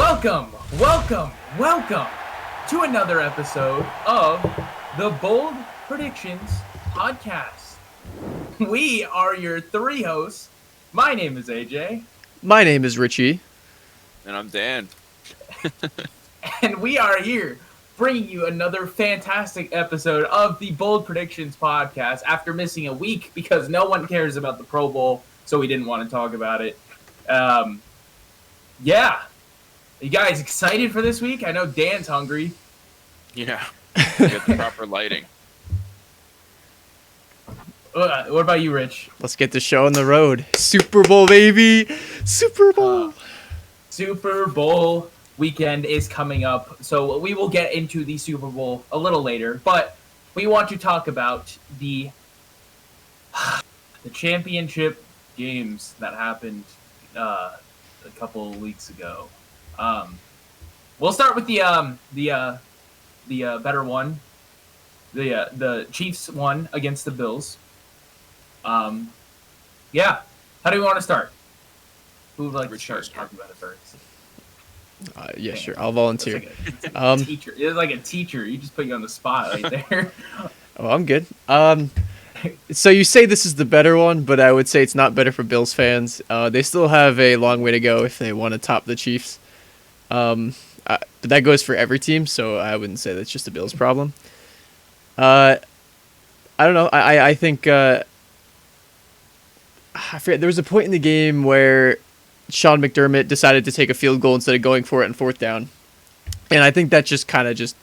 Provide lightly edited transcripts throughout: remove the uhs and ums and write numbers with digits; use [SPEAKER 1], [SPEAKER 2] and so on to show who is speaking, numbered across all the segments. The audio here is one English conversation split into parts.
[SPEAKER 1] Welcome to another episode of the Bold Predictions Podcast. We are your three hosts. My name is AJ.
[SPEAKER 2] My name is Richie.
[SPEAKER 3] And I'm Dan.
[SPEAKER 1] And we are here bringing you another fantastic episode of the Bold Predictions Podcast after missing a week because no one cares about the Pro Bowl, so we didn't want to talk about it. Yeah. Are you guys excited for this week? I know Dan's hungry.
[SPEAKER 3] Yeah. Get the proper lighting.
[SPEAKER 1] What about you, Rich?
[SPEAKER 2] Let's get the show on the road. Super Bowl, baby! Super Bowl!
[SPEAKER 1] Super Bowl weekend is coming up, so we will get into the Super Bowl a little later, but we want to talk about the championship games that happened a couple of weeks ago. We'll start with the better one. The Chiefs won against the Bills. Yeah. How do we want to start? Who would like to start talking about it first?
[SPEAKER 2] Yeah, sure. I'll volunteer.
[SPEAKER 1] Like teacher. It's like a teacher. You just put you on the spot right there.
[SPEAKER 2] Oh, I'm good. So you say this is the better one, but I would say it's not better for Bills fans. They still have a long way to go if they want to top the Chiefs. But that goes for every team, so I wouldn't say that's just a Bills problem. I don't know. I think I forget. There was a point in the game where Sean McDermott decided to take a field goal instead of going for it on fourth down, and I think that just kind of just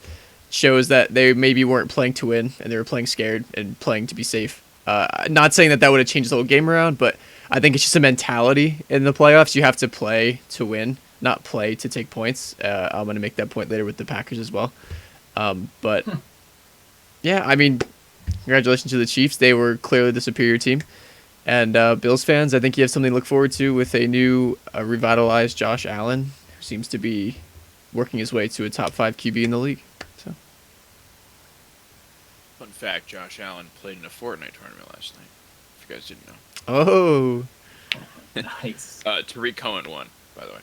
[SPEAKER 2] shows that they maybe weren't playing to win and they were playing scared and playing to be safe. Not saying that would have changed the whole game around, but I think it's just a mentality in the playoffs. You have to play to win, not play to take points. I'm going to make that point later with the Packers as well. But yeah, I mean, congratulations to the Chiefs. They were clearly the superior team. And Bills fans, I think you have something to look forward to with a new revitalized Josh Allen, who seems to be working his way to a top 5 QB in the league. So,
[SPEAKER 3] Fun fact, Josh Allen played in a Fortnite tournament last night. If you guys didn't know.
[SPEAKER 2] Oh.
[SPEAKER 1] Nice.
[SPEAKER 3] Tariq Cohen won, by the way.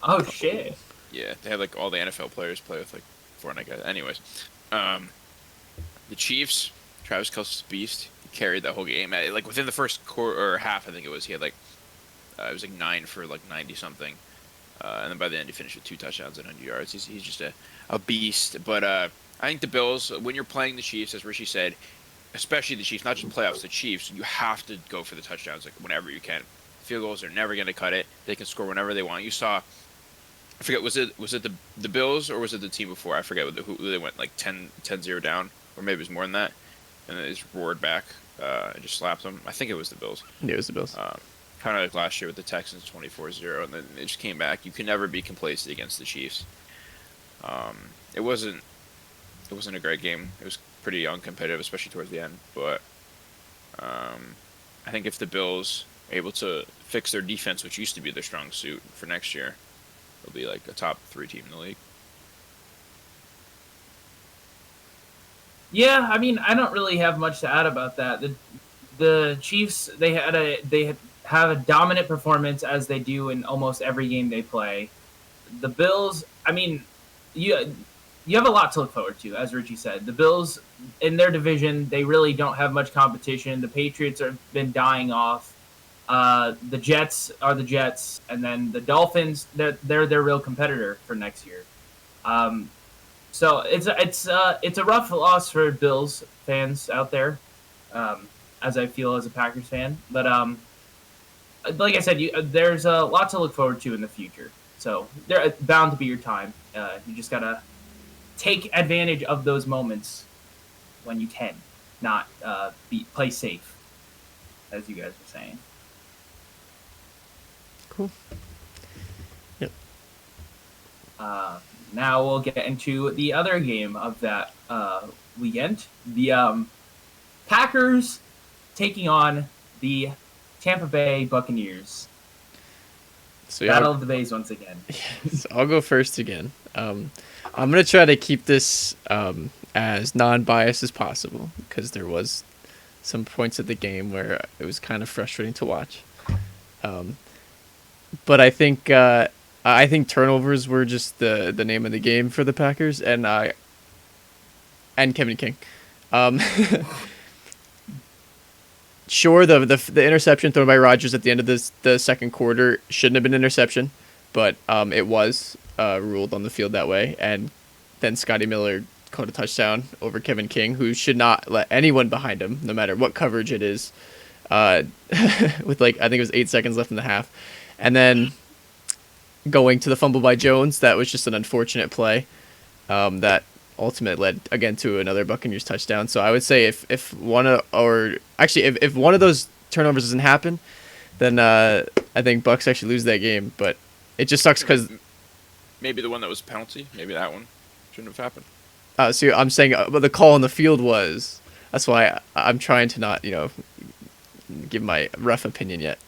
[SPEAKER 1] Oh, shit.
[SPEAKER 3] Yeah, they had like all the NFL players play with like Fortnite guys. Anyways, the Chiefs, Travis Kelce's beast, he carried that whole game. Like within the first quarter or half, I think it was, he had like, it was like 9 for like 90 something. And then by the end, he finished with 2 touchdowns and 100 yards. He's just a beast. But I think the Bills, when you're playing the Chiefs, as Richie said, especially the Chiefs, not just playoffs, the Chiefs, you have to go for the touchdowns like whenever you can. Field goals are never going to cut it. They can score whenever they want. You saw, I forget, was it the Bills or was it the team before? I forget who they went like 10-0 down, or maybe it was more than that, and then they just roared back and just slapped them. I think it was the Bills.
[SPEAKER 2] Yeah, it was the Bills.
[SPEAKER 3] Kind of like last year with the Texans 24-0, and then they just came back. You can never be complacent against the Chiefs. It wasn't a great game. It was pretty uncompetitive, especially towards the end. But I think if the Bills are able to fix their defense, which used to be their strong suit, for next year, they'll be like a top 3 team in the league.
[SPEAKER 1] Yeah, I mean, I don't really have much to add about that. The Chiefs, they have a dominant performance as they do in almost every game they play. The Bills, I mean, you have a lot to look forward to, as Richie said. The Bills, in their division, they really don't have much competition. The Patriots have been dying off. The Jets are the Jets, and then the Dolphins, they're their real competitor for next year. So it's a rough loss for Bills fans out there, as I feel as a Packers fan. But like I said, there's a lot to look forward to in the future. So they're bound to be your time. You just gotta take advantage of those moments when you can, not play safe, as you guys were saying.
[SPEAKER 2] Cool. Yep.
[SPEAKER 1] Now we'll get into the other game of that weekend. The Packers taking on the Tampa Bay Buccaneers.
[SPEAKER 2] So
[SPEAKER 1] Battle of the Bays once again.
[SPEAKER 2] So I'll go first again. I'm going to try to keep this as non-biased as possible because there was some points of the game where it was kind of frustrating to watch. But I think I think turnovers were just the name of the game for the Packers, and Kevin King. Um, sure, the interception thrown by Rodgers at the end of the second quarter shouldn't have been an interception, but it was ruled on the field that way, and then Scotty Miller caught a touchdown over Kevin King, who should not let anyone behind him, no matter what coverage it is, with I think it was 8 seconds left in the half, and then going to the fumble by Jones, that was just an unfortunate play that ultimately led again to another Buccaneers touchdown. So I would say if one of if one of those turnovers doesn't happen, then I think Bucks actually lose that game. But it just sucks because
[SPEAKER 3] maybe the one that was a penalty, maybe that one shouldn't have happened.
[SPEAKER 2] So I'm saying, but the call on the field was. That's why I'm trying to not give my rough opinion yet,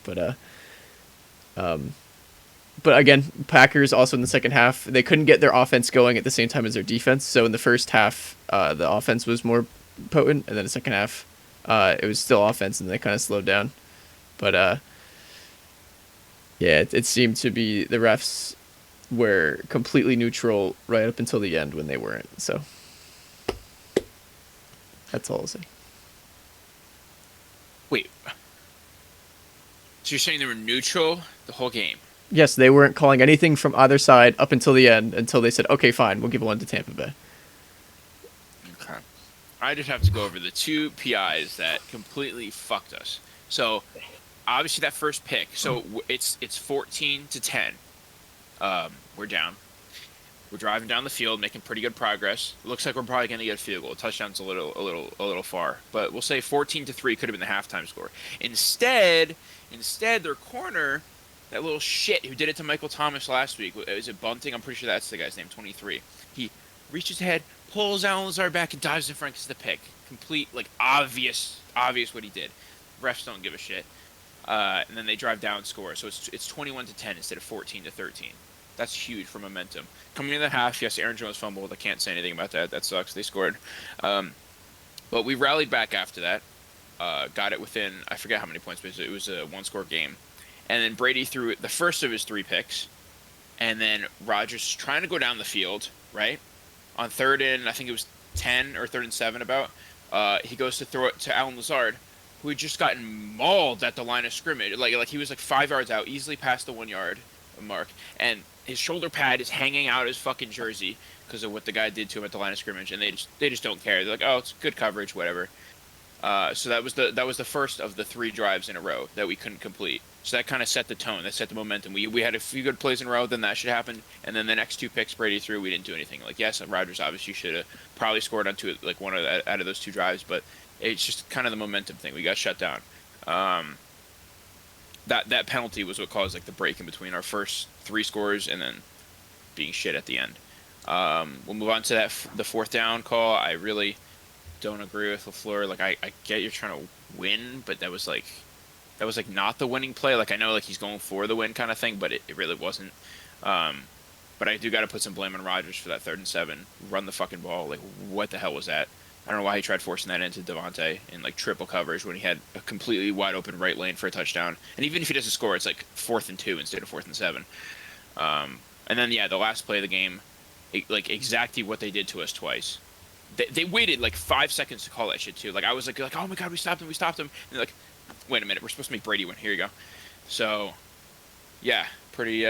[SPEAKER 2] But again, Packers also in the second half, they couldn't get their offense going at the same time as their defense. So in the first half, the offense was more potent, and then the second half, it was still offense, and they kind of slowed down. But yeah, it seemed to be the refs were completely neutral right up until the end when they weren't. So that's all I'll say.
[SPEAKER 3] Wait. So you're saying they were neutral the whole game?
[SPEAKER 2] Yes, they weren't calling anything from either side up until the end, until they said, okay, fine, we'll give one to Tampa Bay.
[SPEAKER 3] Okay. I just have to go over the two PIs that completely fucked us. So, obviously that first pick. So it's 14-10. We're down. We're driving down the field, making pretty good progress. It looks like we're probably going to get a field goal. Touchdown's a little far, but we'll say 14-3 could have been the halftime score. Instead, their corner, that little shit who did it to Michael Thomas last week. Is it Bunting? I'm pretty sure that's the guy's name, 23. He reaches ahead, pulls Alan Lazard back, and dives in front of the pick. Complete, obvious what he did. Refs don't give a shit. And then they drive down and score. So it's 21-10 instead of 14-13. That's huge for momentum. Coming into the half, yes, Aaron Jones fumbled. I can't say anything about that. That sucks. They scored. But we rallied back after that. Got it within, I forget how many points, but it was a one-score game. And then Brady threw the first of his 3 picks. And then Rodgers trying to go down the field, right? On 3rd and, I think it was 10 or 3rd and 7 about. He goes to throw it to Alan Lazard, who had just gotten mauled at the line of scrimmage. Like he was 5 yards out, easily past the 1 yard mark. And his shoulder pad is hanging out his fucking jersey because of what the guy did to him at the line of scrimmage. And they just don't care. They're like, oh, it's good coverage, whatever. So that was the first of the 3 drives in a row that we couldn't complete. So that kind of set the tone. That set the momentum. We had a few good plays in a row, then that should happen. And then the next 2 picks Brady threw, we didn't do anything. Yes, Rodgers obviously should have probably scored on one out of those 2 drives, but it's just kind of the momentum thing. We got shut down. That penalty was what caused the break in between our first 3 scores and then being shit at the end. We'll move on to the 4th down call. I really don't agree with LaFleur. I get you're trying to win, but that was not the winning play. I know he's going for the win kind of thing, but it really wasn't. But I do got to put some blame on Rodgers for that 3rd and 7. Run the fucking ball. What the hell was that? I don't know why he tried forcing that into Devontae in triple coverage when he had a completely wide open right lane for a touchdown. And even if he doesn't score, it's 4th and 2 instead of 4th and 7. And then the last play of the game, exactly what they did to us twice. They waited 5 seconds to call that shit too. I was oh my god, we stopped him. And they're wait a minute, we're supposed to make Brady win. Here you go. So, yeah, pretty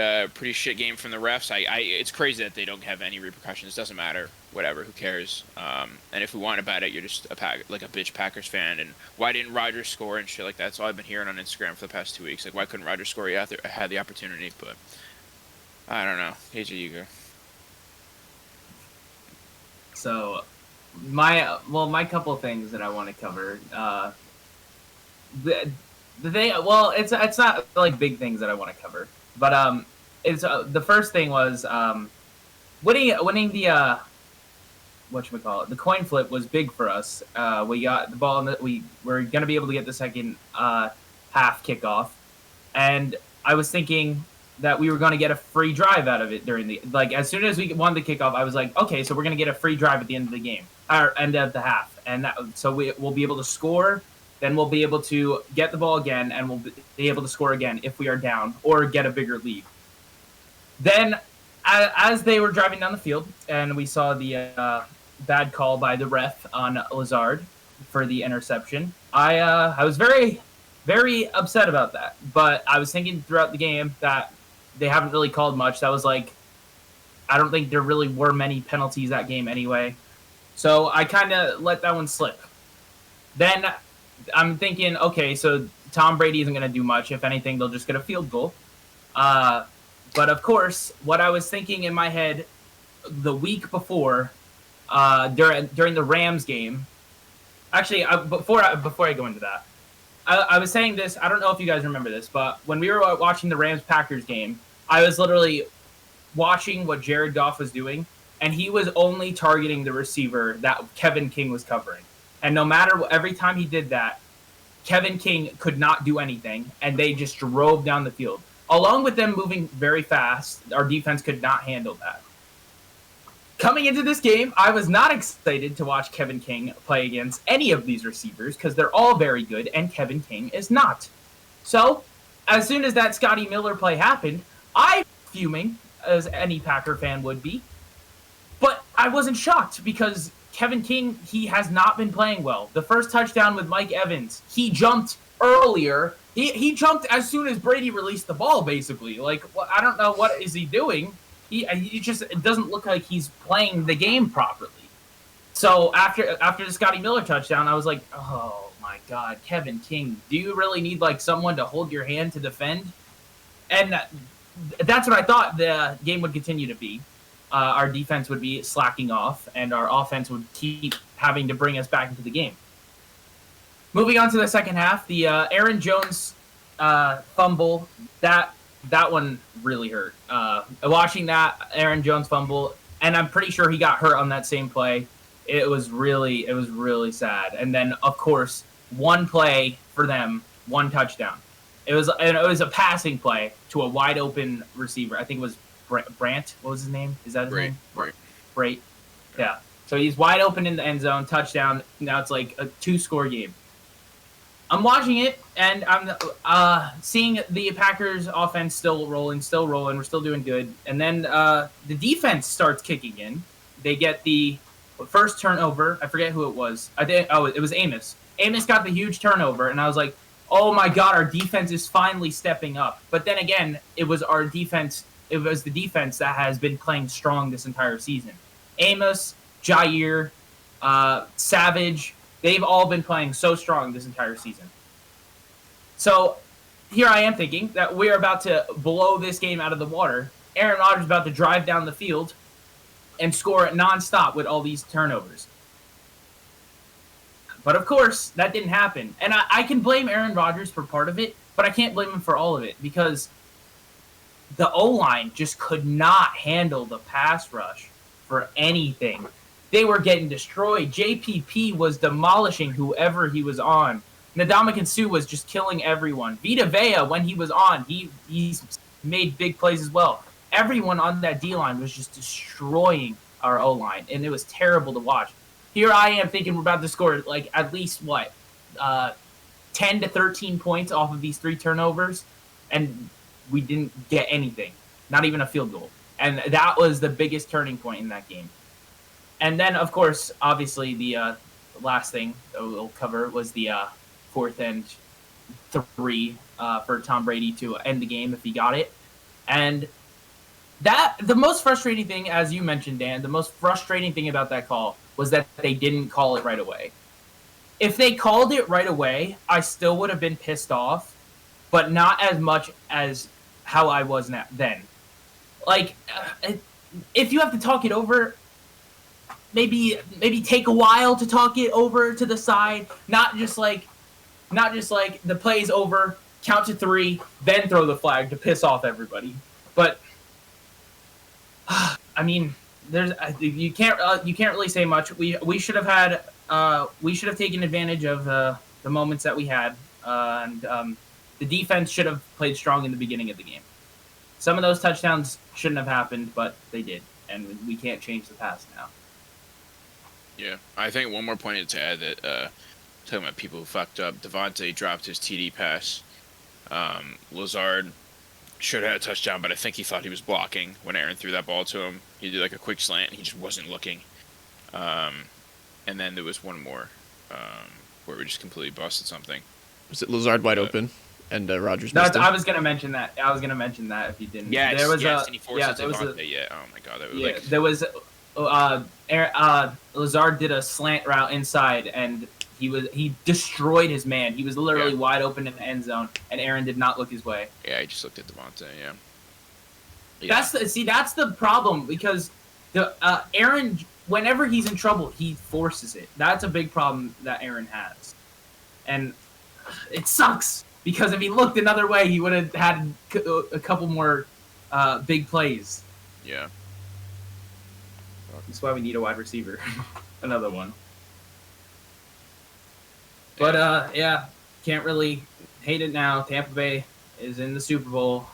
[SPEAKER 3] shit game from the refs. It's crazy that they don't have any repercussions. Doesn't matter. Whatever. Who cares? And if we want about it, you're just a bitch Packers fan. And why didn't Rodgers score and shit like that? That's all I've been hearing on Instagram for the past 2 weeks. Why couldn't Rodgers score? Yeah, I had the opportunity, but I don't know. Here's your Hugo.
[SPEAKER 1] So, my couple things that I want to cover. The thing, it's not big things that I want to cover, but it's the first thing was winning the the coin flip was big for us. We got the ball and we were gonna be able to get the second half kickoff, and I was thinking that we were going to get a free drive out of it during the as soon as we won the kickoff, I was like, okay, so we're going to get a free drive at the end of the game or end of the half, and so we'll be able to score. Then we'll be able to get the ball again, and we'll be able to score again if we are down or get a bigger lead. Then, as they were driving down the field, and we saw the bad call by the ref on Lazard for the interception, I was very, very upset about that. But I was thinking throughout the game that they haven't really called much. That was like, I don't think there really were many penalties that game anyway. So I kind of let that one slip. Then I'm thinking, okay, so Tom Brady isn't going to do much. If anything, they'll just get a field goal. But of course, what I was thinking in my head the week before, during the Rams game, actually, before I go into that, I was saying this. I don't know if you guys remember this, but when we were watching the Rams Packers game, I was literally watching what Jared Goff was doing, and he was only targeting the receiver that Kevin King was covering. And no matter what, every time he did that, Kevin King could not do anything, and they just drove down the field. Along with them moving very fast, our defense could not handle that. Coming into this game, I was not excited to watch Kevin King play against any of these receivers because they're all very good, and Kevin King is not. So, as soon as that Scotty Miller play happened, I was fuming, as any Packer fan would be. But I wasn't shocked because Kevin King, he has not been playing well. The first touchdown with Mike Evans, he jumped earlier. He jumped as soon as Brady released the ball, basically. Like, I don't know what is he doing. He just, it doesn't look like he's playing the game properly. So after the Scotty Miller touchdown, I was like, oh my God, Kevin King, do you really need like someone to hold your hand to defend? And that's what I thought the game would continue to be. Our defense would be slacking off, and our offense would keep having to bring us back into the game. Moving on to the second half, the Aaron Jones fumble, that one really hurt. Watching that Aaron Jones fumble, and I'm pretty sure he got hurt on that same play. It was really sad. And then, of course, one play for them, one touchdown. It was a passing play to a wide open receiver. I think it was Brant. What was his name? Is that his name? Brant. Yeah. So he's wide open in the end zone, touchdown. Now it's like a 2-score game. I'm watching it, and I'm seeing the Packers offense still rolling. We're still doing good. And then the defense starts kicking in. They get the first turnover. I forget who it was. It was Amos. Amos got the huge turnover, and I was like, oh my God, our defense is finally stepping up. But then again, it was our defense. It was the defense that has been playing strong this entire season. Amos, Jair, Savage, they've all been playing so strong this entire season. So here I am thinking that we're about to blow this game out of the water. Aaron Rodgers is about to drive down the field and score it nonstop with all these turnovers. But of course, that didn't happen. And I can blame Aaron Rodgers for part of it, but I can't blame him for all of it because the O-line just could not handle the pass rush for anything. They were getting destroyed. JPP was demolishing whoever he was on. Ndamukong Suh was just killing everyone. Vita Vea, when he was on, he's made big plays as well. Everyone on that D-line was just destroying our O-line, and it was terrible to watch. Here I am thinking we're about to score like at least 10 to 13 points off of these 3 turnovers, and we didn't get anything, not even a field goal. And that was the biggest turning point in that game. And then, of course, obviously the last thing that we'll cover was the 4th and 3 for Tom Brady to end the game if he got it. And that the most frustrating thing, as you mentioned, Dan, the most frustrating thing about that call was that they didn't call it right away. If they called it right away, I still would have been pissed off, but not as much as how I was then. Like, if you have to talk it over, maybe take a while to talk it over to the side, not just like the play's over, count to 3, then throw the flag to piss off everybody. But I mean, you can't really say much. We should have taken advantage of the moments that we had, and the defense should have played strong in the beginning of the game. Some of those touchdowns shouldn't have happened, but they did, and we can't change the past now.
[SPEAKER 3] Yeah, I think one more point to add that talking about people who fucked up. Devontae dropped his TD pass. Lazard should have had a touchdown, but I think he thought he was blocking when Aaron threw that ball to him. He did like a quick slant, and he just wasn't looking. And then there was one more where we just completely busted something.
[SPEAKER 2] Was it Lazard wide open and Rodgers
[SPEAKER 1] No,
[SPEAKER 2] missed him?
[SPEAKER 1] I was gonna mention that. I was gonna mention that if you didn't.
[SPEAKER 3] Yeah,
[SPEAKER 1] there was
[SPEAKER 3] and he forced it to
[SPEAKER 1] there was
[SPEAKER 3] Devontae. Yeah, oh my god, that was
[SPEAKER 1] yeah,
[SPEAKER 3] like
[SPEAKER 1] there was Lazard did a slant route inside, and he destroyed his man. He was literally wide open in the end zone, and Aaron did not look his way.
[SPEAKER 3] yeah, he just looked at Devontae. Yeah.
[SPEAKER 1] That's the problem, because the Aaron, whenever he's in trouble, he forces it. That's a big problem that Aaron has, and it sucks because if he looked another way, he would have had a couple more big plays.
[SPEAKER 3] Yeah.
[SPEAKER 1] That's why we need a wide receiver, another one. But yeah, can't really hate it now. Tampa Bay is in the Super Bowl.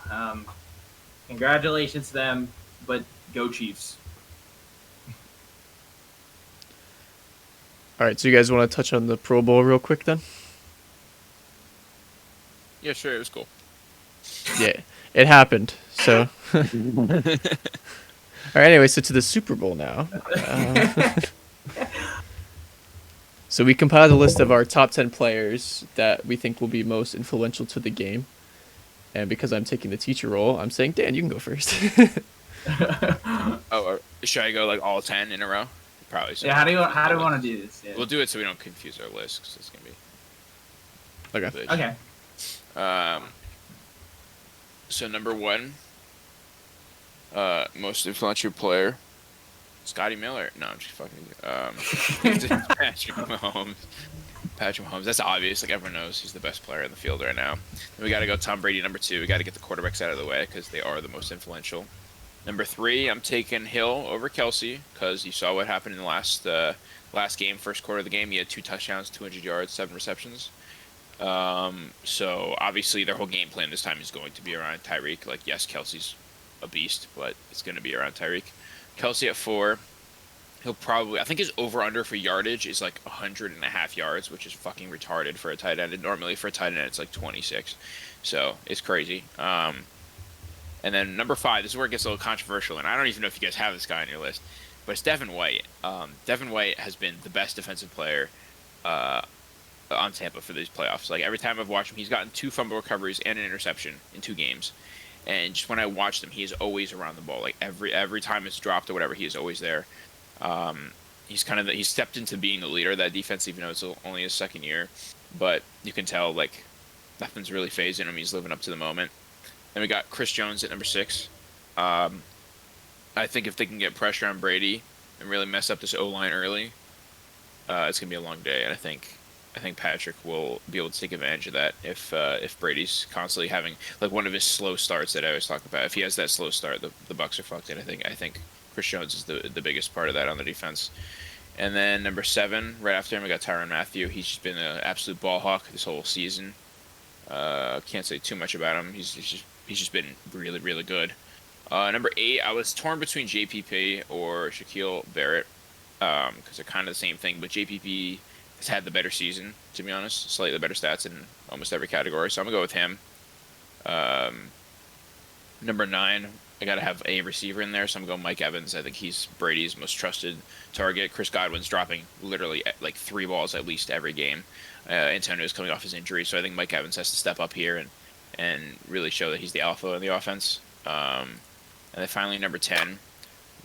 [SPEAKER 1] Congratulations to them, but go Chiefs.
[SPEAKER 2] All right, so you guys want to touch on the Pro Bowl real quick then?
[SPEAKER 3] Yeah, sure, it was cool.
[SPEAKER 2] Yeah, it happened. So, all right. Anyway, so to the Super Bowl now. So we compiled a list of our top 10 players that we think will be most influential to the game. And because I'm taking the teacher role, I'm saying, Dan, you can go first.
[SPEAKER 3] Should I go like all 10 in a row? Probably. So.
[SPEAKER 1] Yeah, how do you want to do this? Yeah.
[SPEAKER 3] We'll do it so we don't confuse our list, because it's gonna be.
[SPEAKER 2] Okay.
[SPEAKER 1] Okay.
[SPEAKER 3] So number 1, most influential player, Scotty Miller. No, I'm just fucking. Patrick Mahomes. Patrick Mahomes. That's obvious. Like, everyone knows he's the best player in the field right now. Then we got to go Tom Brady, number 2. We got to get the quarterbacks out of the way because they are the most influential. Number 3, I'm taking Hill over Kelsey because you saw what happened in the last game, first quarter of the game. He had 2 touchdowns, 200 yards, 7 receptions. So obviously their whole game plan this time is going to be around Tyreek. Like, yes, Kelsey's a beast, but it's going to be around Tyreek. Kelsey at 4. He'll probably, I think his over-under for yardage is like 100.5 yards, which is fucking retarded for a tight end. And normally for a tight end, it's like 26. So it's crazy. And then number 5, this is where it gets a little controversial, and I don't even know if you guys have this guy on your list, but it's Devin White. Devin White has been the best defensive player on Tampa for these playoffs. Like, every time I've watched him, he's gotten 2 fumble recoveries and an interception in 2 games. And just when I watched him, he is always around the ball. Like, every time it's dropped or whatever, he is always there. He's he's stepped into being the leader of that defense, even though it's only his 2nd year. But you can tell, like, nothing's really phasing him. He's living up to the moment. Then we got Chris Jones at number 6. I think if they can get pressure on Brady and really mess up this O-line early, it's gonna be a long day. And I think Patrick will be able to take advantage of that if Brady's constantly having like one of his slow starts that I always talk about. If he has that slow start, the Bucs are fucked. And I think Chris Jones is the biggest part of that on the defense. And then number 7, right after him, we got Tyrann Mathieu. He's just been an absolute ball hawk this whole season. Can't say too much about him. He's just been really, really good. Number 8, I was torn between JPP or Shaquille Barrett because they're kind of the same thing, but JPP has had the better season, to be honest. Slightly better stats in almost every category, so I'm going to go with him. Number 9, I got to have a receiver in there, so I'm going Mike Evans. I think he's Brady's most trusted target. Chris Godwin's dropping literally like 3 balls at least every game. Antonio's coming off his injury, so I think Mike Evans has to step up here and really show that he's the alpha in the offense. And then finally, number 10, I'm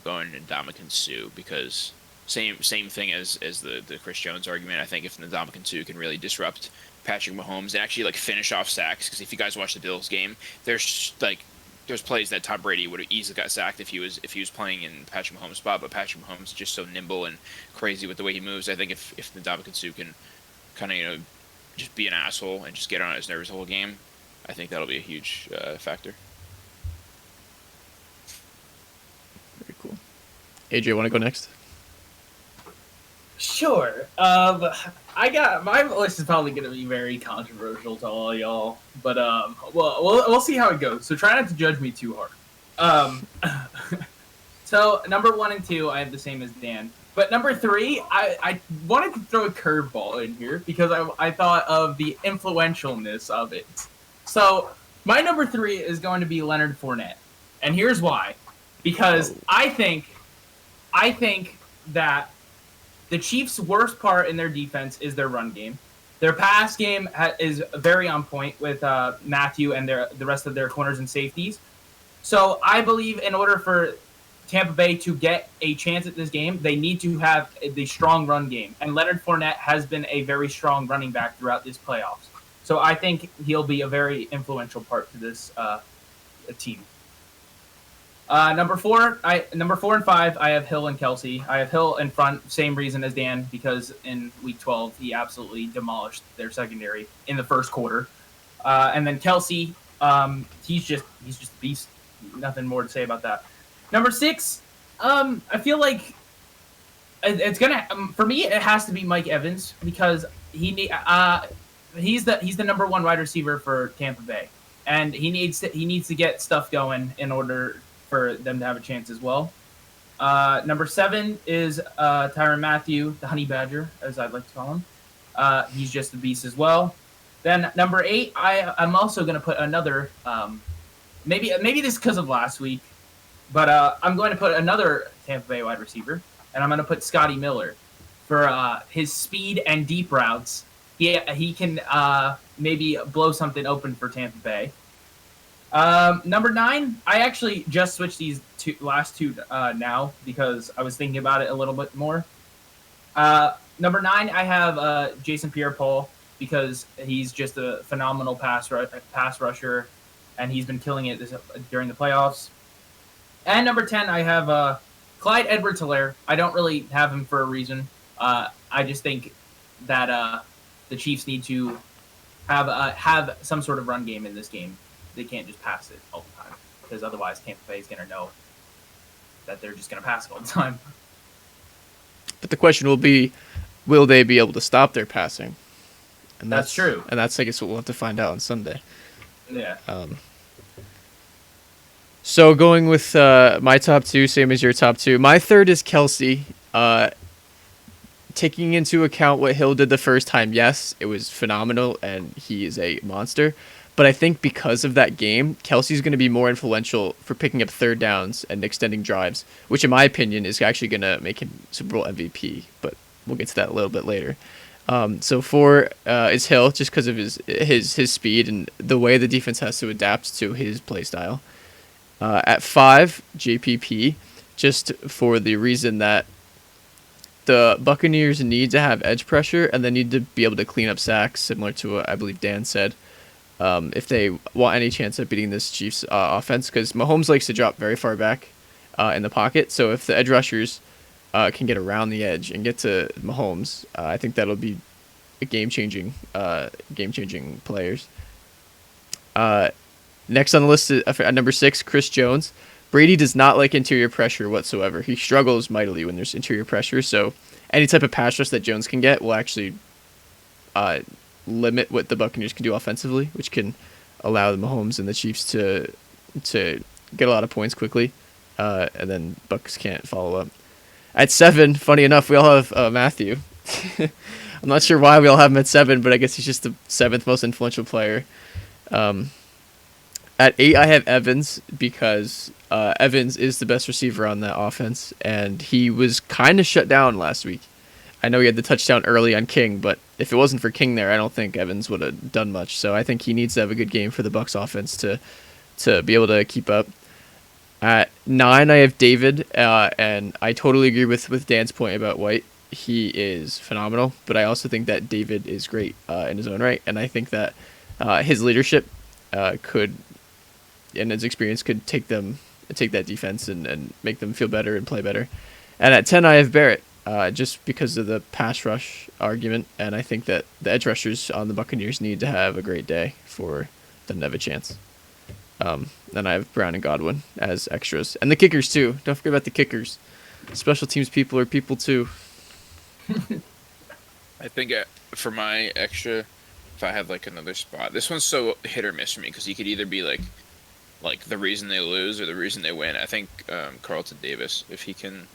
[SPEAKER 3] going to Ndamukong Suh because same thing as the Chris Jones argument. I think if Ndamukong Suh can really disrupt Patrick Mahomes and actually like finish off sacks, because if you guys watch the Bills game, there's plays that Tom Brady would have easily got sacked if he was playing in Patrick Mahomes' spot, but Patrick Mahomes is just so nimble and crazy with the way he moves. I think if Ndamukong Suh can kind of just be an asshole and just get on his nerves the whole game, I think that'll be a huge factor.
[SPEAKER 2] Very cool. AJ, want to go next?
[SPEAKER 1] Sure. I got my list is probably gonna be very controversial to all y'all, but we'll see how it goes. So try not to judge me too hard. So number 1 and 2, I have the same as Dan. But number 3, I wanted to throw a curveball in here because I thought of the influentialness of it. So My number 3 is going to be Leonard Fournette, and here's why. Because I think that the Chiefs' worst part in their defense is their run game. Their pass game is very on point with Matthew and the rest of their corners and safeties. So I believe in order for Tampa Bay to get a chance at this game, they need to have the strong run game. And Leonard Fournette has been a very strong running back throughout this playoffs. So I think he'll be a very influential part to this team. Number four and 5, I have Hill and Kelsey. I have Hill in front, same reason as Dan, because in Week 12 he absolutely demolished their secondary in the first quarter. And then Kelsey, he's just a beast. Nothing more to say about that. Number 6, I feel like it's gonna for me it has to be Mike Evans because he's the number 1 wide receiver for Tampa Bay, and he needs to get stuff going in order for them to have a chance as well. Number 7 is Tyrann Mathieu, the Honey Badger, as I'd like to call him. He's just a beast as well. Then number 8, I'm also going to put another, maybe this is because of last week, but I'm going to put another Tampa Bay wide receiver, and I'm going to put Scotty Miller for his speed and deep routes. He can maybe blow something open for Tampa Bay. Number 9, I actually just switched these last two now because I was thinking about it a little bit more. Number 9, I have Jason Pierre-Paul because he's just a phenomenal pass rusher, and he's been killing it during the playoffs. And number 10, I have Clyde Edwards-Helaire. I don't really have him for a reason. I just think that the Chiefs need to have some sort of run game in this game. They can't just pass it all the time because otherwise Tampa Bay is going to know that they're just going to pass it all the time.
[SPEAKER 2] But the question will be, will they be able to stop their passing? And
[SPEAKER 1] that's true.
[SPEAKER 2] And that's, I guess, what we'll have to find out on Sunday.
[SPEAKER 1] Yeah.
[SPEAKER 2] So going with my top 2, same as your top 2. My third is Kelsey. Taking into account what Hill did the first time, yes, it was phenomenal, and he is a monster. But I think because of that game, Kelsey's going to be more influential for picking up third downs and extending drives, which in my opinion is actually going to make him Super Bowl MVP. But we'll get to that a little bit later. So 4 is Hill, just because of his speed and the way the defense has to adapt to his play style. At 5, JPP, just for the reason that the Buccaneers need to have edge pressure and they need to be able to clean up sacks, similar to what I believe Dan said. If they want any chance of beating this Chiefs offense, because Mahomes likes to drop very far back in the pocket. So if the edge rushers can get around the edge and get to Mahomes, I think that'll be a game-changing players. Next on the list is, at number 6, Chris Jones. Brady does not like interior pressure whatsoever. He struggles mightily when there's interior pressure. So any type of pass rush that Jones can get will actually limit what the Buccaneers can do offensively, which can allow the Mahomes and the Chiefs to get a lot of points quickly, and then Bucs can't follow up. At 7, funny enough, we all have Matthew. I'm not sure why we all have him at 7, but I guess he's just the 7th most influential player. At 8, I have Evans because Evans is the best receiver on that offense, and he was kind of shut down last week. I know he had the touchdown early on King, but if it wasn't for King there, I don't think Evans would have done much. So I think he needs to have a good game for the Bucs offense to be able to keep up. At 9, I have David, and I totally agree with Dan's point about White. He is phenomenal, but I also think that David is great in his own right, and I think that his leadership could, and his experience could take that defense and make them feel better and play better. And at 10, I have Barrett. Just because of the pass rush argument, and I think that the edge rushers on the Buccaneers need to have a great day for them to have a chance. Then I have Brown and Godwin as extras. And the kickers, too. Don't forget about the kickers. Special teams people are people, too.
[SPEAKER 3] I think for my extra, if I have like another spot, this one's so hit or miss for me because he could either be like the reason they lose or the reason they win. I think Carlton Davis, if he can...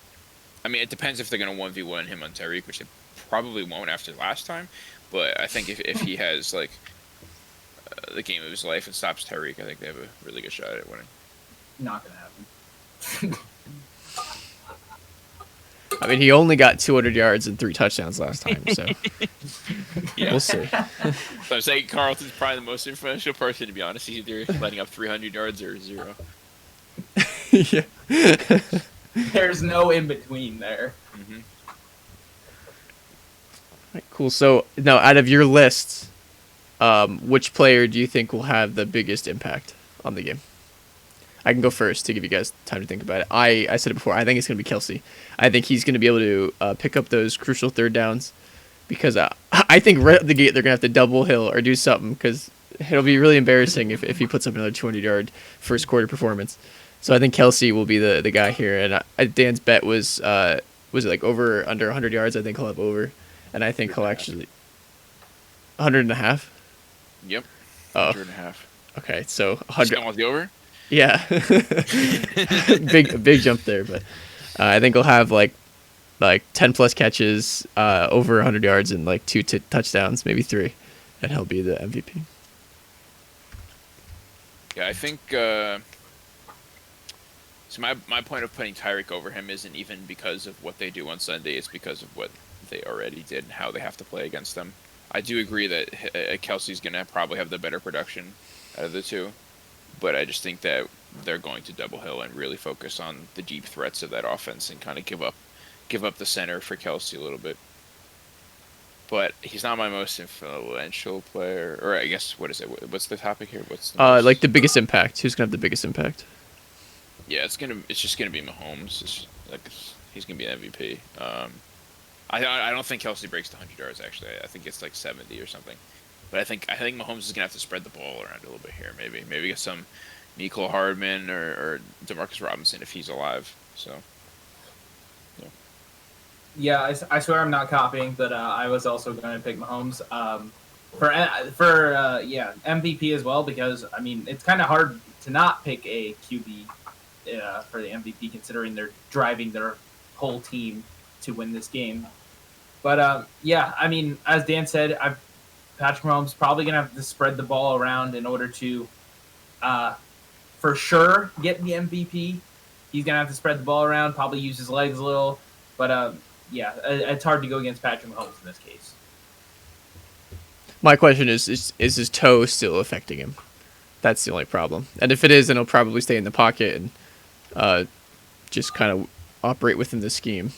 [SPEAKER 3] I mean, it depends if they're going to 1v1 him on Tyreek, which they probably won't after last time. But I think if he has, like, the game of his life and stops Tyreek, I think they have a really good shot at winning.
[SPEAKER 1] Not gonna happen.
[SPEAKER 2] I mean, he only got 200 yards and 3 touchdowns last time, so
[SPEAKER 3] Yeah.
[SPEAKER 2] we'll see.
[SPEAKER 3] So I'm saying Carlton's probably the most influential person, to be honest. He's either letting up 300 yards or 0.
[SPEAKER 2] Yeah.
[SPEAKER 1] There's no in between there.
[SPEAKER 3] Mm-hmm.
[SPEAKER 2] Right, cool. So now, out of your list, which player do you think will have the biggest impact on the game? I can go first to give you guys time to think about it. I said it before. I think it's going to be Kelsey. I think he's going to be able to pick up those crucial third downs because I think right at the gate they're going to have to double Hill or do something because it'll be really embarrassing if he puts up another 200-yard first quarter performance. So I think Kelsey will be the guy here. And Dan's bet was it like over under 100 yards? I think he'll have over. And I think he'll actually 100 and a half?
[SPEAKER 3] Yep.
[SPEAKER 2] Oh.
[SPEAKER 3] 100 and a half.
[SPEAKER 2] Okay, so
[SPEAKER 3] Just
[SPEAKER 2] 100.
[SPEAKER 3] going with the over?
[SPEAKER 2] Yeah. big jump there, but I think he'll have like 10 plus catches, over 100 yards and like 2 touchdowns, maybe 3, and he'll be the MVP.
[SPEAKER 3] Yeah, I think so my point of putting Tyreek over him isn't even because of what they do on Sunday, it's because of what they already did and how they have to play against them. I do agree that Kelsey's going to probably have the better production out of the two, but I just think that they're going to double Hill and really focus on the deep threats of that offense and kind of give up the center for Kelsey a little bit. But he's not my most influential player, or I guess what is it? What's the topic here? What's the
[SPEAKER 2] like the biggest impact? Who's gonna have the biggest impact?
[SPEAKER 3] Yeah, it's just gonna be Mahomes. He's gonna be an MVP. I don't think Kelsey breaks the 100 yards. Actually, I think it's like 70 or something. But I think Mahomes is gonna have to spread the ball around a little bit here. Maybe get some Mecole Hardman or Demarcus Robinson if he's alive. So.
[SPEAKER 1] Yeah, I swear I'm not copying, but I was also going to pick Mahomes for MVP as well because I mean it's kind of hard to not pick a QB for the MVP considering they're driving their whole team to win this game. But yeah, I mean as Dan said, Patrick Mahomes probably going to have to spread the ball around in order to for sure get the MVP. He's going to have to spread the ball around, probably use his legs a little, but yeah, it's hard to go against Patrick Mahomes in this case.
[SPEAKER 2] My question is his toe still affecting him? That's the only problem. And if it is, then he'll probably stay in the pocket and just kind of operate within the scheme.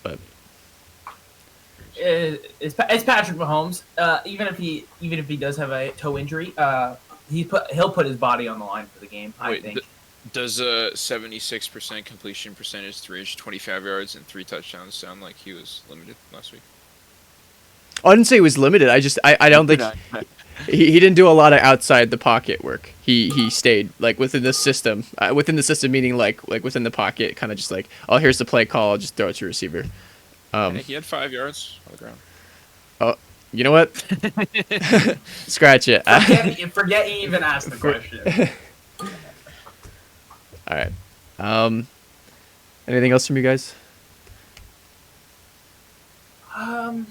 [SPEAKER 2] But
[SPEAKER 1] it's Patrick Mahomes. Even if he does have a toe injury, he'll put his body on the line for the game. I think.
[SPEAKER 3] Does a 76% completion percentage, 325 yards, and 3 touchdowns sound like he was limited last week?
[SPEAKER 2] I didn't say he was limited. I don't think he didn't do a lot of outside the pocket work. He stayed like within the system. Within the system meaning like within the pocket, kind of just like, oh, here's the play call. I'll just throw it to your receiver.
[SPEAKER 3] He had 5 yards on the ground.
[SPEAKER 2] Oh, you know what? Scratch it.
[SPEAKER 1] Forget you even asked the question.
[SPEAKER 2] All right. Anything else from you guys?
[SPEAKER 1] I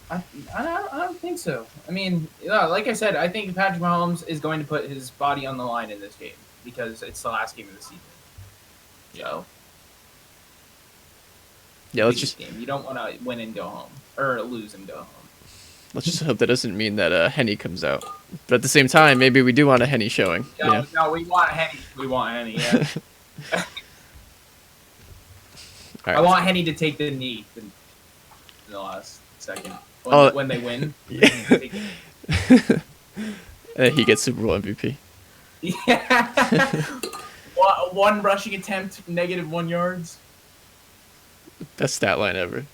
[SPEAKER 1] don't think so. I mean, like I said, I think Patrick Mahomes is going to put his body on the line in this game because it's the last game of the season. So,
[SPEAKER 2] yeah, let's just.
[SPEAKER 1] You don't want to win and go home or lose and go home.
[SPEAKER 2] Let's just hope that doesn't mean that Henny comes out. But at the same time, maybe we do want a Henny showing.
[SPEAKER 1] No, we want Henny. We want Henny. Yeah.
[SPEAKER 2] Right.
[SPEAKER 1] I want Henny to take the knee in the last second when they win.
[SPEAKER 2] And then he gets Super Bowl MVP.
[SPEAKER 1] Yeah. One rushing attempt, -1 yards.
[SPEAKER 2] Best stat line ever.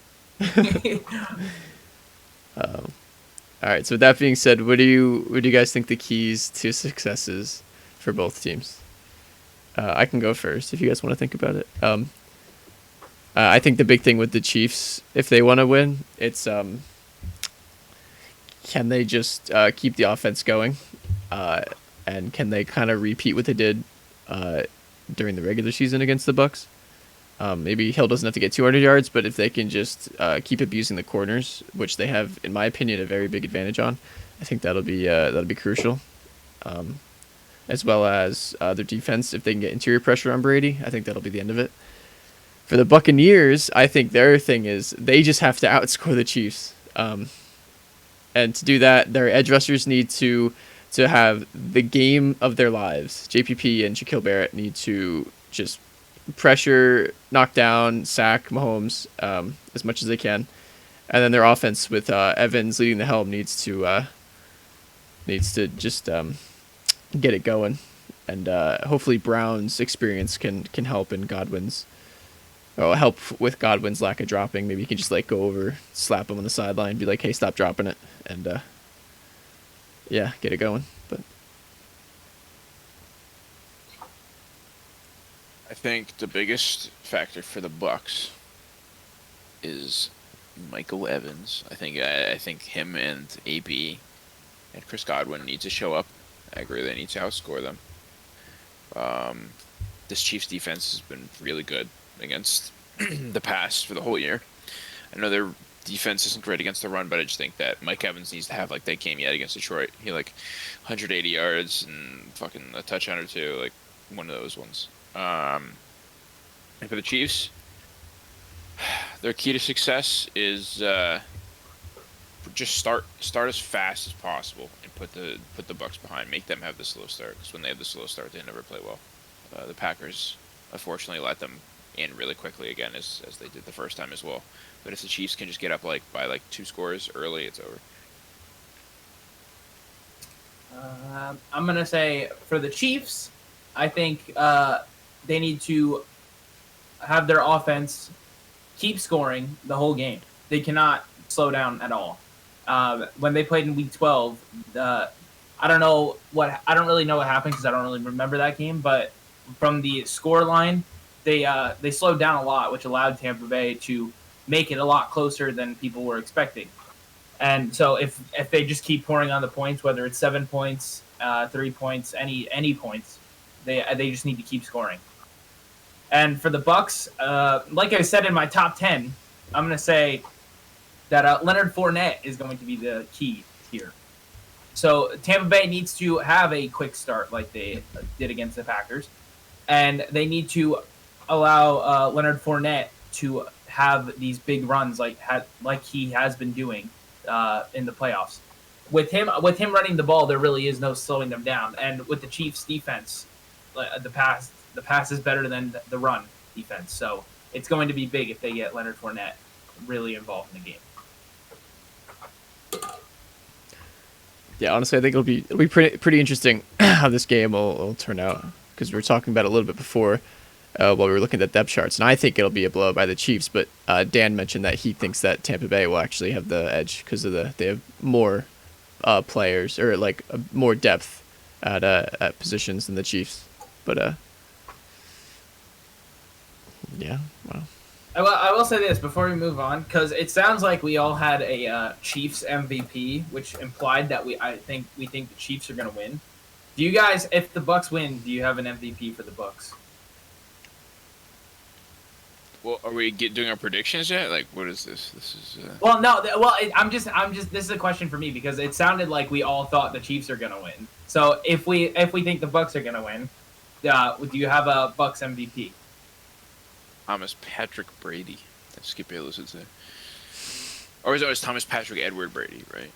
[SPEAKER 2] All right. So with that being said, what do you guys think the keys to success is for both teams? I can go first if you guys want to think about it. I think the big thing with the Chiefs, if they want to win, it's can they just keep the offense going, and can they kind of repeat what they did during the regular season against the Bucs? Maybe Hill doesn't have to get 200 yards, but if they can just keep abusing the corners, which they have, in my opinion, a very big advantage on, I think that'll be crucial, as well as their defense. If they can get interior pressure on Brady, I think that'll be the end of it. For the Buccaneers, I think their thing is they just have to outscore the Chiefs. And to do that, their edge rushers need to have the game of their lives. JPP and Shaquille Barrett need to just pressure, knock down, sack Mahomes as much as they can. And then their offense with Evans leading the helm needs to just get it going. And hopefully Brown's experience can help in Godwin's. Or help with Godwin's lack of dropping. Maybe he can just like go over, slap him on the sideline, be like, "Hey, stop dropping it," and yeah, get it going. But
[SPEAKER 3] I think the biggest factor for the Bucks is Michael Evans. I think him and AB and Chris Godwin need to show up. I agree they need to outscore them. This Chiefs defense has been really good against the pass for the whole year. I know their defense isn't great against the run, but I just think that Mike Evans needs to have like that game yet against Detroit. He like 180 yards and fucking a touchdown or two, like one of those ones. And for the Chiefs, their key to success is just start as fast as possible and put the Bucks behind. Make them have the slow start, because when they have the slow start, they never play well. The Packers, unfortunately, let them in really quickly again, as they did the first time as well. But if the Chiefs can just get up by 2 scores early, it's over.
[SPEAKER 1] I'm gonna say for the Chiefs, I think they need to have their offense keep scoring the whole game. They cannot slow down at all. When they played in Week 12, I don't really know what happened because I don't really remember that game. But from the score line, they slowed down a lot, which allowed Tampa Bay to make it a lot closer than people were expecting. And so if they just keep pouring on the points, whether it's 7 points, 3 points, any points, they just need to keep scoring. And for the Bucks, like I said in my top 10, I'm going to say that Leonard Fournette is going to be the key here. So Tampa Bay needs to have a quick start like they did against the Packers, and they need to allow Leonard Fournette to have these big runs like he has been doing in the playoffs. With him running the ball, there really is no slowing them down. And with the Chiefs' defense, the pass is better than the run defense. So it's going to be big if they get Leonard Fournette really involved in the game.
[SPEAKER 2] yeah, honestly, I think it'll be pretty interesting how this game will turn out, because we were talking about it a little bit before while we were looking at the depth charts, and I think it'll be a blowout by the Chiefs. But Dan mentioned that he thinks that Tampa Bay will actually have the edge because they have more players, or like more depth at positions than the Chiefs. But yeah, wow.
[SPEAKER 1] I will say this before we move on, because it sounds like we all had a Chiefs MVP, which implied that we think the Chiefs are going to win. Do you guys, if the Bucks win, do you have an MVP for the Bucks?
[SPEAKER 3] Well, are we doing our predictions yet? Like, what is this? This is.
[SPEAKER 1] Well, no. I'm just. This is a question for me because it sounded like we all thought the Chiefs are gonna win. So if we think the Bucks are gonna win, do you have a Bucks MVP?
[SPEAKER 3] Thomas Patrick Brady. That's Skip Bayless would say. Or is it Thomas Patrick Edward Brady, right?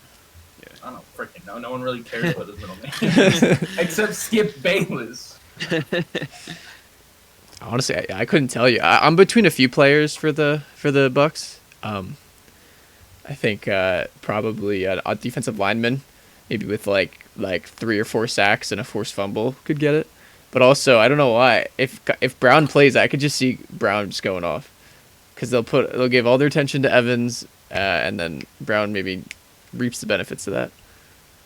[SPEAKER 3] Yeah.
[SPEAKER 1] I don't freaking know. No one really cares what his middle name is, except Skip Bayless.
[SPEAKER 2] Honestly, I couldn't tell you. I'm between a few players for the Bucks. I think probably a defensive lineman, maybe with like 3 or 4 sacks and a forced fumble, could get it. But also, I don't know why. If Brown plays, I could just see Brown just going off, because they'll give all their attention to Evans, and then Brown maybe reaps the benefits of that.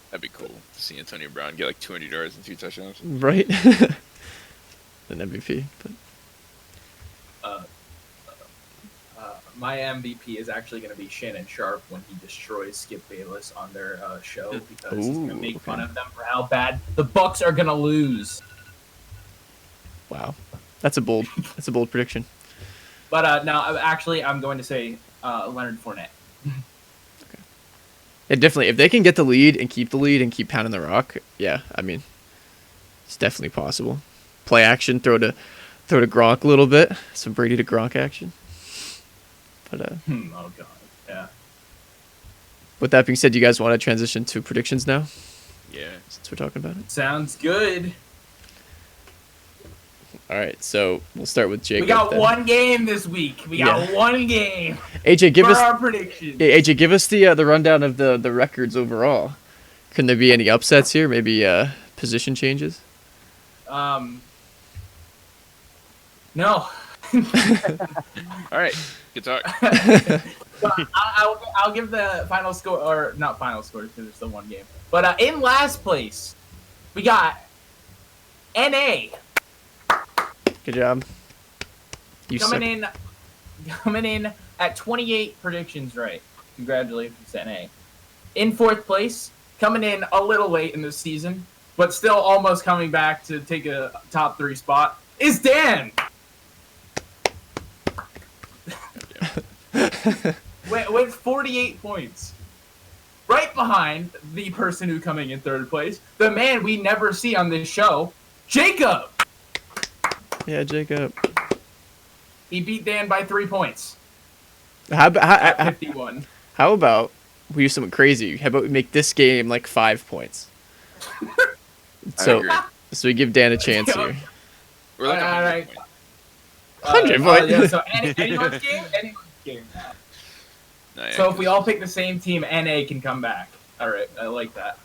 [SPEAKER 3] That'd be cool to see Antonio Brown get like 200 yards and 2 touchdowns.
[SPEAKER 2] Right. An MVP, but.
[SPEAKER 1] My MVP is actually going to be Shannon Sharp when he destroys Skip Bayless on their show, because he's going to make fun of them for how bad the Bucks are going to lose.
[SPEAKER 2] Wow, that's a bold prediction. But
[SPEAKER 1] no, actually, I'm going to say Leonard Fournette.
[SPEAKER 2] Okay. Yeah, definitely. If they can get the lead and keep the lead and keep pounding the rock, yeah, I mean, it's definitely possible. Play action, throw to Gronk a little bit, some Brady to Gronk action. But
[SPEAKER 1] Oh god, yeah.
[SPEAKER 2] with that being said, you guys want to transition to predictions now?
[SPEAKER 3] Yeah.
[SPEAKER 2] Since we're talking about it.
[SPEAKER 1] Sounds good.
[SPEAKER 2] All right, so we'll start with Jacob.
[SPEAKER 1] We got
[SPEAKER 2] then.
[SPEAKER 1] one game this week. We got one game.
[SPEAKER 2] AJ, give
[SPEAKER 1] for
[SPEAKER 2] us
[SPEAKER 1] our predictions.
[SPEAKER 2] Yeah, AJ, give us the rundown of the records overall. Can there be any upsets here? Maybe position changes?
[SPEAKER 1] No.
[SPEAKER 3] All right. Good talk.
[SPEAKER 1] I'll give the final score, or not final score because it's still one game. But in last place, we got NA.
[SPEAKER 2] Good job. You
[SPEAKER 1] coming in at 28 predictions right. Congratulations, NA. In fourth place, coming in a little late in the season, but still almost coming back to take a top 3 spot, is Dan. with 48 points. Right behind the person who coming in third place, the man we never see on this show, Jacob.
[SPEAKER 2] Yeah, Jacob.
[SPEAKER 1] He beat Dan by 3 points.
[SPEAKER 2] How
[SPEAKER 1] At 51.
[SPEAKER 2] How about we do something crazy? How about we make this game like 5 points? So we give Dan a chance here.
[SPEAKER 3] We're like
[SPEAKER 1] all right.
[SPEAKER 2] 100 points.
[SPEAKER 1] Yeah, so anyone's game? Anyone's game.
[SPEAKER 3] No, yeah,
[SPEAKER 1] So if we all pick the same team, NA can come back. All right, I like that.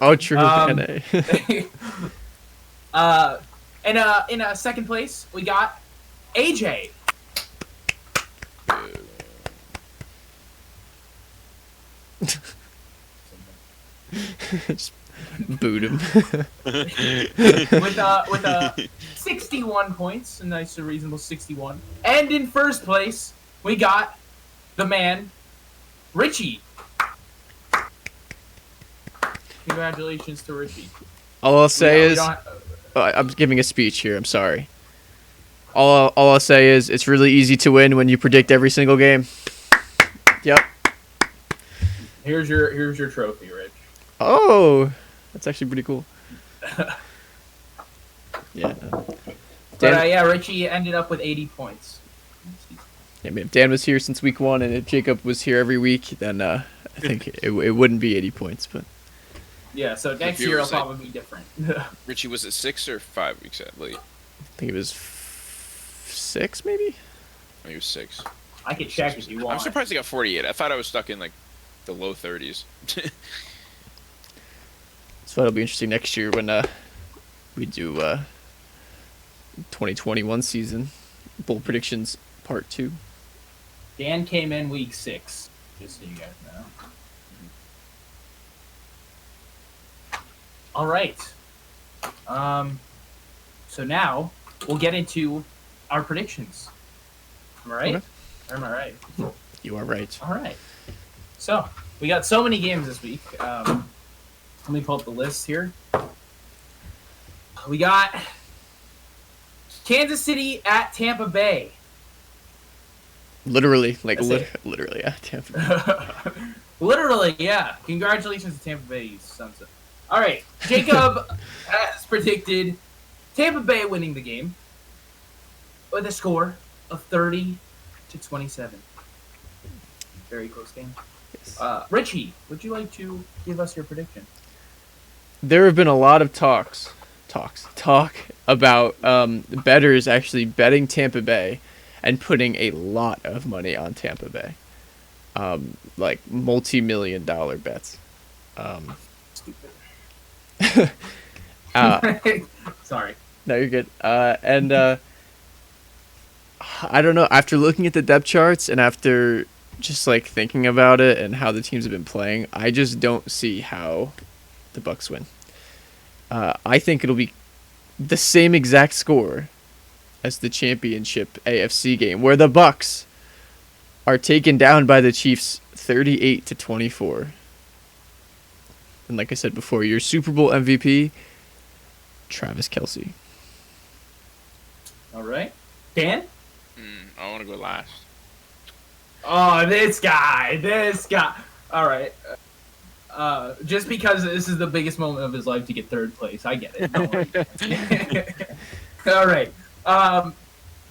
[SPEAKER 2] Oh, true. NA.
[SPEAKER 1] In a second place, we got AJ.
[SPEAKER 2] Just boot him.
[SPEAKER 1] with 61 points, a nice, reasonable 61. And in first place, we got the man, Richie. Congratulations to Richie.
[SPEAKER 2] All I'll say is, I'm giving a speech here. I'm sorry. All I'll say is, it's really easy to win when you predict every single game. Yep.
[SPEAKER 1] Here's your trophy, Rich.
[SPEAKER 2] Oh, that's actually pretty cool. Yeah.
[SPEAKER 1] But yeah, Richie ended up with 80 points.
[SPEAKER 2] Yeah, I mean, if Dan was here since week 1, and if Jacob was here every week, then I think it wouldn't be 80 points. But
[SPEAKER 1] yeah, so next year it'll probably be different.
[SPEAKER 3] Richie, was it 6 or 5 weeks late?
[SPEAKER 2] I think it was 6, maybe.
[SPEAKER 3] I think it was 6.
[SPEAKER 1] I could check if you want.
[SPEAKER 3] I'm surprised he got 48. I thought I was stuck in like the low 30s.
[SPEAKER 2] So that'll be interesting next year when we do 2021 season bowl predictions part 2.
[SPEAKER 1] Dan came in week 6, just so you guys know. All right. So now we'll get into our predictions. Am I right?
[SPEAKER 2] Okay.
[SPEAKER 1] Or am I right?
[SPEAKER 2] You are right.
[SPEAKER 1] All right. So we got so many games this week. Let me pull up the list here. We got Kansas City at Tampa Bay.
[SPEAKER 2] Literally, like
[SPEAKER 1] That's
[SPEAKER 2] literally, yeah. Tampa.
[SPEAKER 1] Literally, yeah. Congratulations to Tampa Bay, you sons of... All right, Jacob has predicted Tampa Bay winning the game with a score of 30-27. Very close game.
[SPEAKER 2] Yes.
[SPEAKER 1] Richie, would you like to give us your prediction?
[SPEAKER 2] There have been a lot of talk about bettors actually betting Tampa Bay and putting a lot of money on Tampa Bay, like multi-million-dollar bets.
[SPEAKER 1] Stupid. Sorry.
[SPEAKER 2] No, you're good. And I don't know. After looking at the depth charts and after just like thinking about it and how the teams have been playing, I just don't see how the Bucks win. I think it'll be the same exact score as the championship AFC game, where the Bucks are taken down by the Chiefs 38-24. And like I said before, your Super Bowl MVP, Travis Kelce.
[SPEAKER 1] All right. Dan?
[SPEAKER 3] I want to go last.
[SPEAKER 1] Oh, this guy. All right. Just because this is the biggest moment of his life to get third place. I get it. Don't worry. All right.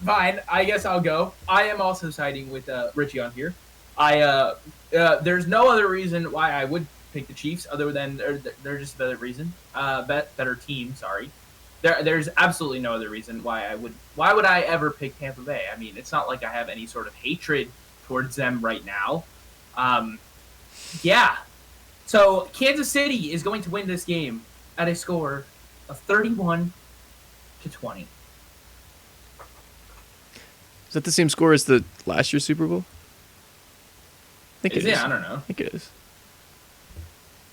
[SPEAKER 1] Fine. I guess I'll go. I am also siding with Richie on here. There's no other reason why I would pick the Chiefs other than they're just a better reason. Better team. Sorry. There's absolutely no other reason why I would. Why would I ever pick Tampa Bay? I mean, it's not like I have any sort of hatred towards them right now. Yeah. So Kansas City is going to win this game at a score of 31-20.
[SPEAKER 2] Is that the same score as the last year's Super Bowl? I think it is.
[SPEAKER 1] I don't know.
[SPEAKER 2] I think it is.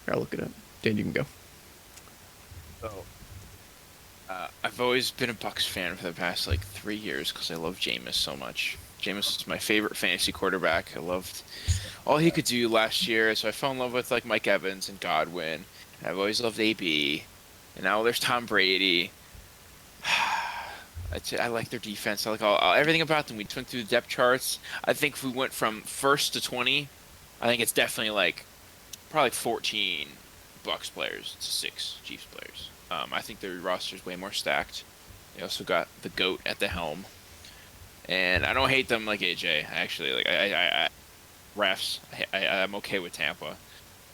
[SPEAKER 2] Here, I'll look it up. Dan, you can go.
[SPEAKER 3] So, I've always been a Bucs fan for the past 3 years because I love Jameis so much. Jameis was my favorite fantasy quarterback. I loved all he could do last year, so I fell in love with Mike Evans and Godwin. And I've always loved AB, and now there's Tom Brady. I like their defense. I like everything about them. We went through the depth charts. I think if we went from 1st to 20, I think it's definitely probably 14 Bucs players to 6 Chiefs players. I think their roster is way more stacked. They also got the GOAT at the helm. And I don't hate them like AJ. Actually, I refs. I'm okay with Tampa,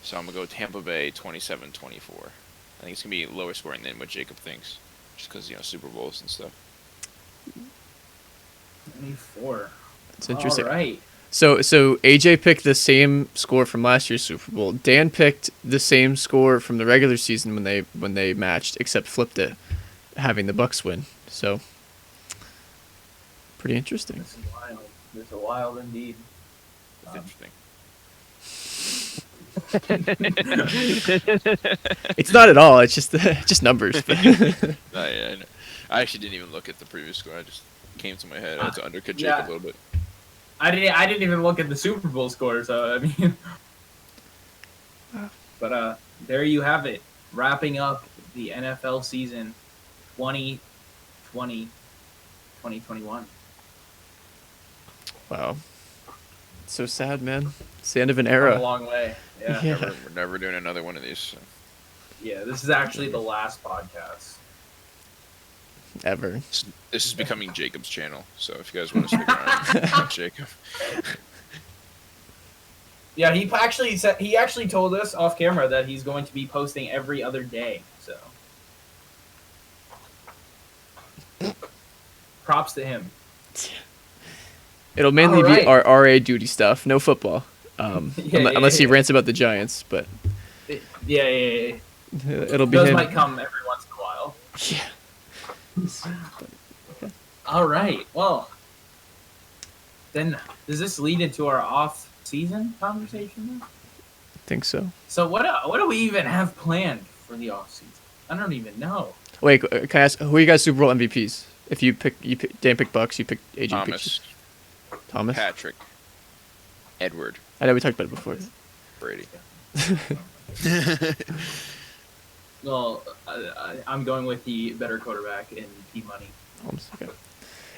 [SPEAKER 3] so I'm gonna go Tampa Bay 27-24. I think it's gonna be lower scoring than what Jacob thinks, just because Super Bowls and stuff.
[SPEAKER 1] 24.
[SPEAKER 2] That's interesting.
[SPEAKER 1] All right.
[SPEAKER 2] So AJ picked the same score from last year's Super Bowl. Dan picked the same score from the regular season when they matched, except flipped it, having the Bucs win. So. Pretty interesting.
[SPEAKER 1] This is wild. This is wild indeed.
[SPEAKER 3] That's
[SPEAKER 2] interesting. It's not at all. It's just numbers.
[SPEAKER 3] I actually didn't even look at the previous score. I just came to my head. I had to undercut Jake a little bit.
[SPEAKER 1] I didn't even look at the Super Bowl score. So I mean, but there you have it. Wrapping up the NFL season 2020-2021.
[SPEAKER 2] Wow. It's so sad, man. It's the end of an era.
[SPEAKER 1] A long way. Yeah.
[SPEAKER 3] We're never doing another one of these. So.
[SPEAKER 1] Yeah, this is actually the last podcast.
[SPEAKER 2] Ever.
[SPEAKER 3] This is becoming Jacob's channel, so if you guys want to stick around, Jacob.
[SPEAKER 1] Yeah, he actually told us off camera that he's going to be posting every other day. So, props to him.
[SPEAKER 2] It'll mainly be our RA duty stuff, no football. Unless he rants about the Giants, but
[SPEAKER 1] yeah.
[SPEAKER 2] It'll be
[SPEAKER 1] those
[SPEAKER 2] him.
[SPEAKER 1] might come every once in a while.
[SPEAKER 2] Yeah.
[SPEAKER 1] All right. Well, then does this lead into our off-season conversation?
[SPEAKER 2] I think so.
[SPEAKER 1] So what do we even have planned for the off-season? I don't even know.
[SPEAKER 2] Wait, can I ask, who are you guys Super Bowl MVPs? If Dan picked Bucks, you picked AJ. Thomas.
[SPEAKER 3] Patrick. Edward.
[SPEAKER 2] I know we talked about it before.
[SPEAKER 3] Brady.
[SPEAKER 1] Well, I'm going with the better quarterback in T-Money.
[SPEAKER 2] Okay.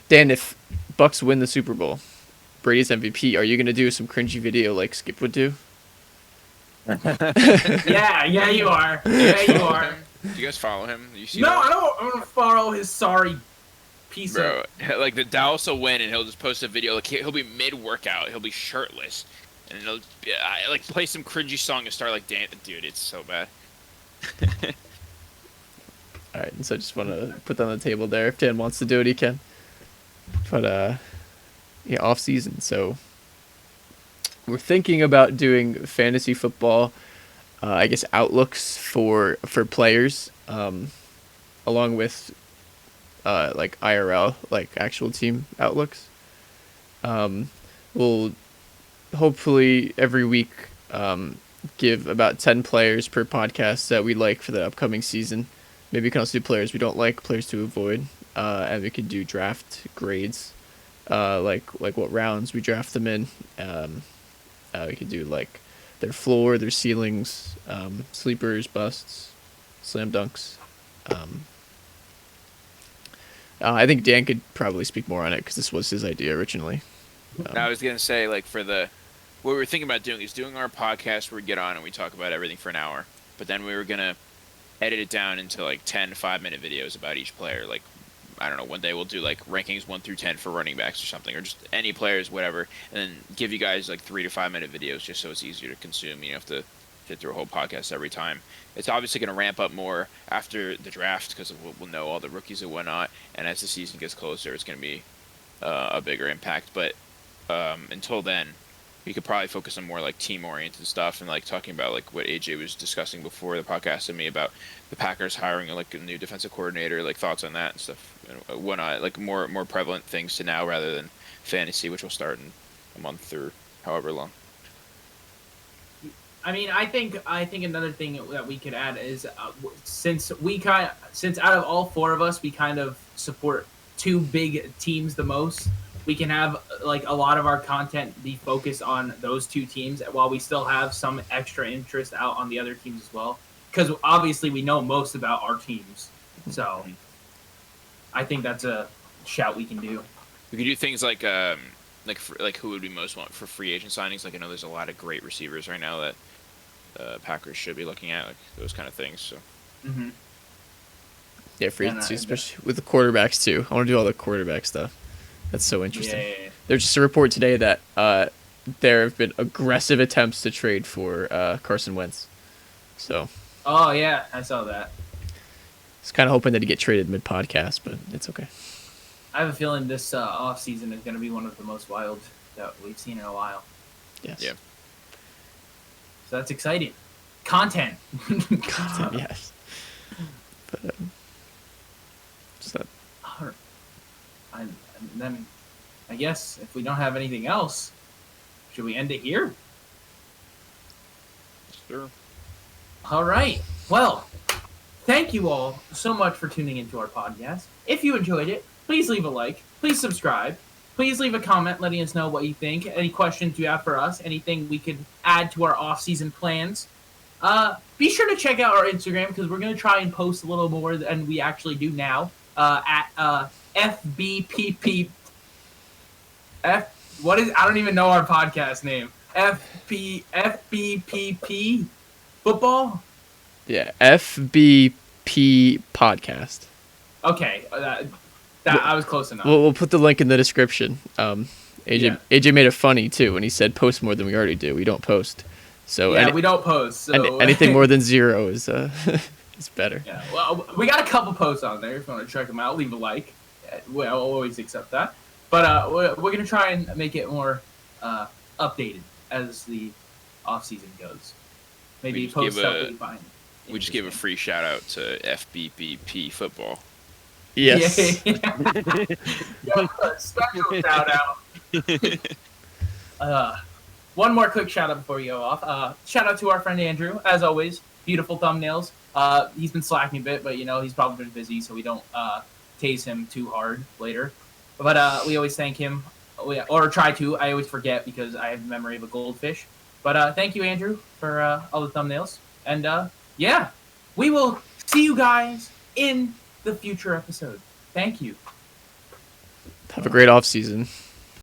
[SPEAKER 2] Dan, if Bucks win the Super Bowl, Brady's MVP, are you going to do some cringy video like Skip would do?
[SPEAKER 1] Yeah, you are. Yeah, you are.
[SPEAKER 3] Do you guys follow him? You see
[SPEAKER 1] no,
[SPEAKER 3] that?
[SPEAKER 1] I don't. I'm going to follow his sorry piece
[SPEAKER 3] Bro,
[SPEAKER 1] of...
[SPEAKER 3] the Dallas will win, and he'll just post a video. He'll be mid-workout. He'll be shirtless. And he'll play some cringy song and start dude, it's so bad.
[SPEAKER 2] All right, and so I just want to put that on the table there. If Dan wants to do it, he can. But off season. So we're thinking about doing fantasy football. I guess outlooks for players, along with IRL, actual team outlooks. We'll hopefully every week give about 10 players per podcast that we like for the upcoming season. Maybe we can also do players we don't like, players to avoid, and we could do draft grades, like what rounds we draft them in. We could do their floor, their ceilings, sleepers, busts, slam dunks. I think Dan could probably speak more on it because this was his idea originally.
[SPEAKER 3] I was gonna say for the what we were thinking about doing is doing our podcast where we get on and we talk about everything for an hour. But then we were gonna edit it down into like 10 5-minute videos about each player. Like, I don't know, one day we'll do like rankings 1 through 10 for running backs or something, or just any players, whatever, and then give you guys like 3 to 5-minute videos just so it's easier to consume. You don't have to sit through a whole podcast every time. It's obviously going to ramp up more after the draft because we'll know all the rookies and whatnot, and as the season gets closer, it's going to be a bigger impact. But until then, we could probably focus on more like team-oriented stuff and like talking about like what AJ was discussing before the podcast and me about the Packers hiring like a new defensive coordinator, like thoughts on that and stuff and whatnot, like more prevalent things to now rather than fantasy, which will start in a month or however long.
[SPEAKER 1] I mean, I think another thing that we could add is since out of all four of us, we kind of support two big teams the most. We can have like a lot of our content be focused on those two teams while we still have some extra interest out on the other teams as well. Because obviously we know most about our teams. So I think that's a shout we can do.
[SPEAKER 3] We could do things like who would we most want for free agent signings? Like I know there's a lot of great receivers right now that Packers should be looking at, like those kind of things. So.
[SPEAKER 1] Mm-hmm.
[SPEAKER 2] Yeah, free agency, especially with the quarterbacks too. I want to do all the quarterback stuff. That's so interesting.
[SPEAKER 1] Yeah.
[SPEAKER 2] There's just a report today that there have been aggressive attempts to trade for Carson Wentz. So.
[SPEAKER 1] Oh yeah, I saw that.
[SPEAKER 2] I was kind of hoping that he'd get traded mid-podcast, but it's okay.
[SPEAKER 1] I have a feeling this off season is going to be one of the most wild that we've seen in a while.
[SPEAKER 2] Yes.
[SPEAKER 3] Yeah.
[SPEAKER 1] So that's exciting. Content.
[SPEAKER 2] Content, yes. But just that.
[SPEAKER 1] And then, I guess if we don't have anything else, should we end it here?
[SPEAKER 3] Sure.
[SPEAKER 1] All right. Well, thank you all so much for tuning into our podcast. If you enjoyed it, please leave a like. Please subscribe. Please leave a comment letting us know what you think. Any questions you have for us. Anything we could add to our off-season plans. Be sure to check out our Instagram because we're going to try and post a little more than we actually do now. At FBPP. What is? I don't even know our podcast name. FBPP football.
[SPEAKER 2] Yeah, FBP podcast.
[SPEAKER 1] Okay, I was close enough.
[SPEAKER 2] We'll put the link in the description. AJ made it funny too when he said post more than we already do. We don't post. So
[SPEAKER 1] we don't post. So
[SPEAKER 2] anything more than 0 is is better.
[SPEAKER 1] Yeah, well, we got a couple posts on there. If you want to check them out, leave a like. We'll always accept that. But we're gonna try and make it more updated as the off season goes. Maybe post stuff we find.
[SPEAKER 3] We just give a free shout out to FBBP football.
[SPEAKER 2] Yes.
[SPEAKER 1] Yeah, special shout out. One more quick shout out before we go off. Shout out to our friend Andrew, as always. Beautiful thumbnails. He's been slacking a bit, but he's probably been busy, so we don't tase him too hard later. But we always thank him, or try to. I always forget because I have the memory of a goldfish. But thank you, Andrew, for all the thumbnails. And yeah, we will see you guys in the future episode. Thank you.
[SPEAKER 2] Have a great off season.